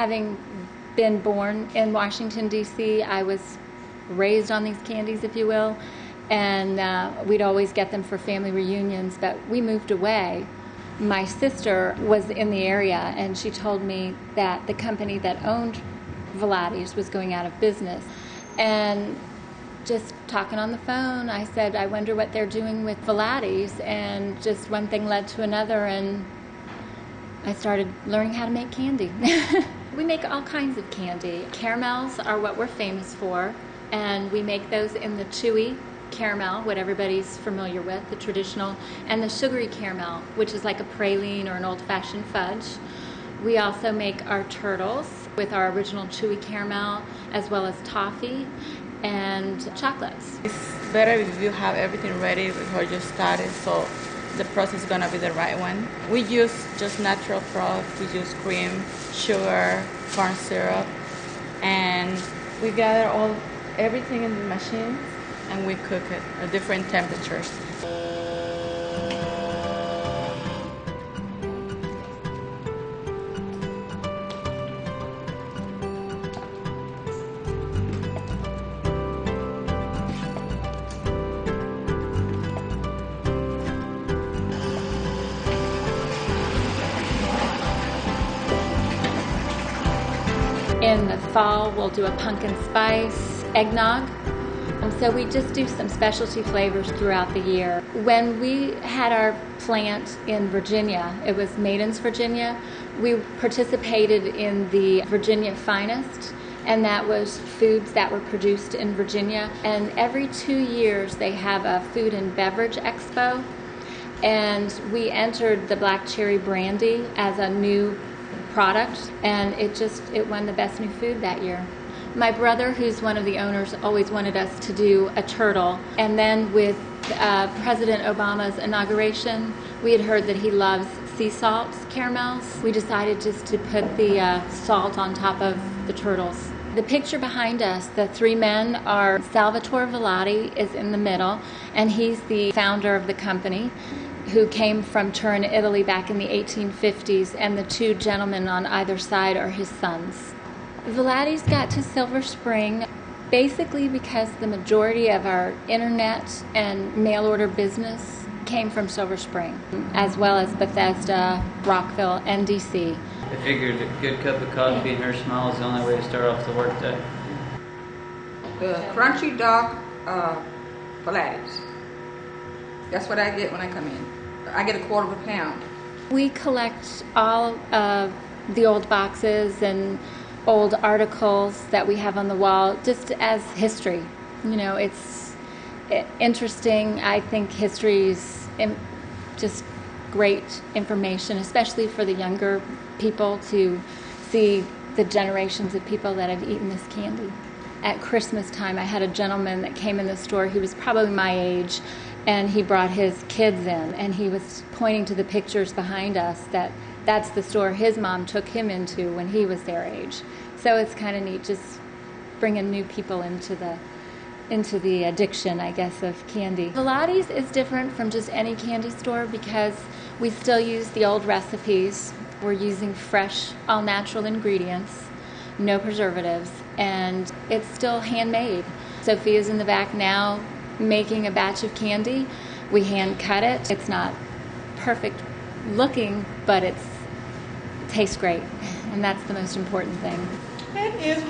having been born in Washington, D.C., I was raised on these candies, if you will, and we'd always get them for family reunions, but we moved away. My sister was in the area, and she told me that the company that owned Velatis was going out of business. And just talking on the phone, I said, I wonder what they're doing with Velatis, and just one thing led to another, and I started learning how to make candy. We make all kinds of candy. Caramels are what we're famous for, and we make those in the chewy caramel, what everybody's familiar with, the traditional, and the sugary caramel, which is like a praline or an old-fashioned fudge. We also make our turtles with our original chewy caramel, as well as toffee and chocolates. It's better if you have everything ready before you start it, so the process is gonna be the right one. We use just natural froth. We use cream, sugar, corn syrup, and we gather everything in the machine and we cook it at different temperatures. In the fall, we'll do a pumpkin spice eggnog. So we just do some specialty flavors throughout the year. When we had our plant in Virginia, it was Maidens, Virginia, we participated in the Virginia Finest, and that was foods that were produced in Virginia. And every 2 years they have a food and beverage expo, and we entered the black cherry brandy as a new product, and it won the best new food that year. My brother, who's one of the owners, always wanted us to do a turtle, and then with President Obama's inauguration, we had heard that he loves sea salt caramels. We decided just to put the salt on top of the turtles. The picture behind us, the three men, are Salvatore Velati is in the middle, and he's the founder of the company, who came from Turin, Italy back in the 1850s, and the two gentlemen on either side are his sons. Velatis got to Silver Spring basically because the majority of our internet and mail order business came from Silver Spring, as well as Bethesda, Rockville, and DC. I figured a good cup of coffee and her smile is the only way to start off the workday. The crunchy dark Velatis. That's what I get when I come in. I get a quarter of a pound. We collect all of the old boxes and old articles that we have on the wall just as history. You know, it's interesting. I think history is just great information, especially for the younger people, to see the generations of people that have eaten this candy. At Christmas time, I had a gentleman that came in the store. He was probably my age, and he brought his kids in, and he was pointing to the pictures behind us that's the store his mom took him into when he was their age. So it's kind of neat, just bringing new people into the addiction, I guess, of candy. Velatis is different from just any candy store because we still use the old recipes. We're using fresh, all-natural ingredients, no preservatives, and it's still handmade. Sophia's in the back now making a batch of candy. We hand cut it. It's not perfect looking, but it tastes great, and that's the most important thing. It is